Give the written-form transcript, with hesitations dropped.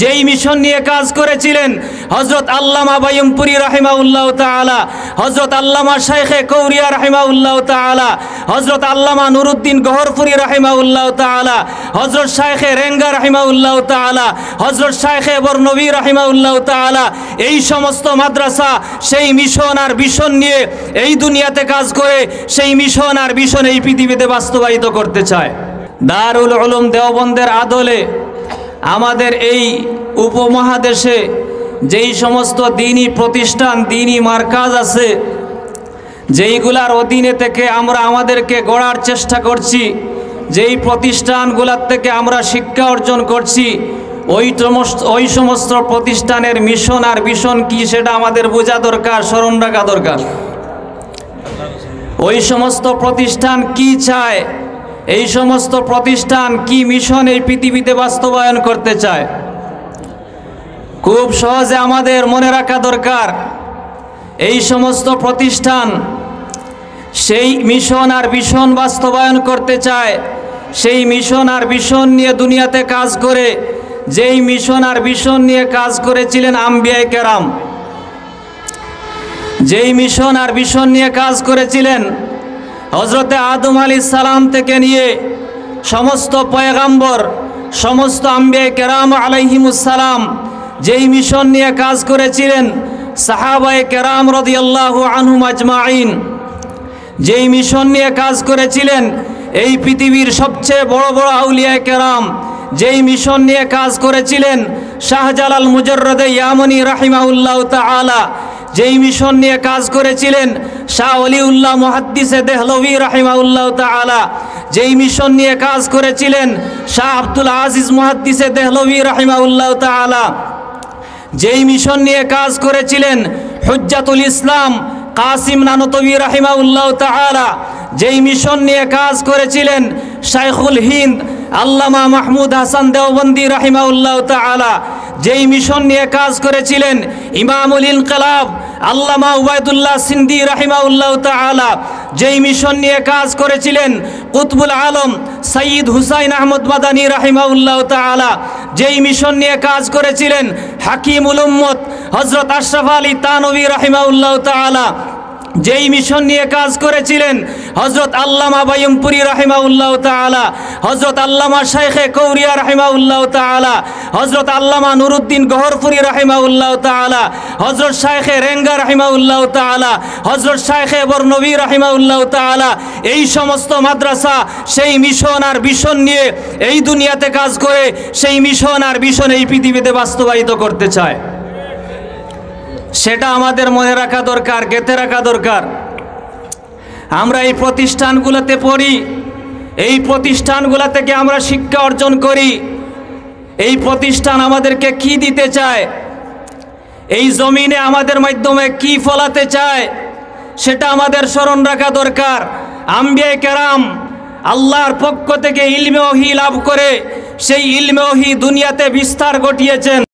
যেই মিশন নিয়ে কাজ করেছিলেন হযরত আল্লামা বাইয়ুমপুরী রাহিমাহুল্লাহ তাআলা, হযরত আল্লামা শাইখে কৌরিয়া রাহিমাহুল্লাহ তাআলা, হযরত আল্লামা নুরুদ্দিন গহরপুরী রাহিমাহুল্লাহ তাআলা, হযরত শাইখে রেঙ্গা রাহিমাহুল্লাহ তাআলা, হযরত শাইখে বরনবী রাহিমাহুল্লাহ তাআলা, এই সমস্ত মাদ্রাসা সেই মিশন আর ভিশন নিয়ে এই দুনিয়াতে কাজ করে সেই মিশন আর ভিশন এই পৃথিবীতে বাস্তবায়িত করতে চায়। দারুল উলুম দেওবন্দের আদলে আমাদের এই উপমহাদেশে যেই সমস্ত দ্বীনি প্রতিষ্ঠান, দ্বীনি মার্কাজ আছে, যেইগুলার অধীনে থেকে আমরা আমাদেরকে গড়ার চেষ্টা করছি, যেই প্রতিষ্ঠানগুলোর থেকে আমরা শিক্ষা অর্জন করছি, ওই সমস্ত প্রতিষ্ঠানের মিশন আর ভিশন কি সেটা আমাদের বোঝা দরকার, স্মরণ রাখা দরকার। ওই সমস্ত প্রতিষ্ঠান কি চায়, এই সমস্ত প্রতিষ্ঠান কি মিশন এই পৃথিবীতে বাস্তবায়ন করতে চায়, খুব সহজে আমাদের মনে রাখা দরকার। এই সমস্ত প্রতিষ্ঠান সেই মিশন আর ভিশন বাস্তবায়ন করতে চায়, সেই মিশন আর ভিশন নিয়ে দুনিয়াতে কাজ করে, যেই মিশন আর ভিশন নিয়ে কাজ করেছিলেন আম্বিয়ায়ে কেরাম, যেই মিশন আর ভিশন নিয়ে কাজ করেছিলেন হযরতে আদম আলাইহিস সালাম থেকে নিয়ে সমস্ত পয়গম্বর, সমস্ত আম্বিয়ায়ে কেরাম আলাইহিমুস সালাম, যেই মিশন নিয়ে কাজ করেছিলেন সাহাবায়ে কেরাম রাদিয়াল্লাহু আনহুম আজমাইন, যেই মিশন নিয়ে কাজ করেছিলেন এই পৃথিবীর সবচেয়ে বড় বড় আউলিয়ায়ে কেরাম, যেই মিশন নিয়ে কাজ করেছিলেন শাহজালাল মুজাররদে ইয়ামানি রাহিমাহুল্লাহ তাআলা, যেই মিশন নিয়ে কাজ করেছিলেন শাহ ওলিউল্লাহ মুহাদ্দিসে দেহলভী রাহিমাহুল্লাহ তাআলা, যেই মিশন নিয়ে কাজ করেছিলেন শাহ আব্দুল আজিজ মুহাদ্দিসে দেহলভী রাহিমাহুল্লাহ তাআলা, যেই মিশন নিয়ে কাজ করেছিলেন হুজ্জাতুল ইসলাম কাসিম নানতবী রাহিমাহুল্লাহ তাআলা, যেই মিশন নিয়ে কাজ করেছিলেন শাইখুল হিন্দ আল্লামা মাহমুদ হাসান দেওবন্দি রাহিমাহুল্লাহ তাআলা, যেই মিশন নিয়ে কাজ করেছিলেন ইমামুল ইনকিলাব আল্লামা উবাইদুল্লাহ সিন্দি রাহিমাহুল্লাহ তাআলা, যেই মিশন নিয়ে কাজ করেছিলেন কুতবুল আলম সৈয়দ হুসাইন আহমদ মাদানী রাহিমাহুল্লাহ তাআলা, যেই মিশন নিয়ে কাজ করেছিলেন হাকিমুল উম্মত হযরত আশরাফ আলী তানভী রাহিমাহুল্লাহ তাআলা, যেই মিশন নিয়ে কাজ করেছিলেন হযরত আল্লামা বাইয়ুমপুরী রাহিমাহুল্লাহ তাআলা, হযরত আল্লামা শাইখে কৌরিয়া রাহিমাহুল্লাহ তাআলা, হযরত আল্লামা নুরুদ্দিন গহরপুরী রাহিমাহুল্লাহ তাআলা, হযরত শাইখে রেঙ্গা রাহিমাহুল্লাহ তাআলা, হযরত শাইখে বরনবী রাহিমাহুল্লাহ তাআলা, এই সমস্ত মাদ্রাসা সেই মিশন আর ভিশন নিয়ে এই দুনিয়াতে কাজ করে সেই মিশন আর ভিশন এই পৃথিবীতে বাস্তবায়িত করতে চায়। সেটা আমাদের মনে রাখা দরকার, গেঁথে রাখা দরকার। আমরা এই প্রতিষ্ঠানগুলোতে পড়ি, এই প্রতিষ্ঠানগুলো থেকে আমরা শিক্ষা অর্জন করি। এই প্রতিষ্ঠান আমাদেরকে কি দিতে চায়, এই জমিনে আমাদের মাধ্যমে কি ফলাতে চায়, সেটা আমাদের স্মরণ রাখা দরকার। আম্বিয়ায়ে কেরাম আল্লাহর পক্ষ থেকে ইলমে ওহী লাভ করে সেই ইলমে ওহী দুনিয়াতে বিস্তার ঘটিয়েছেন।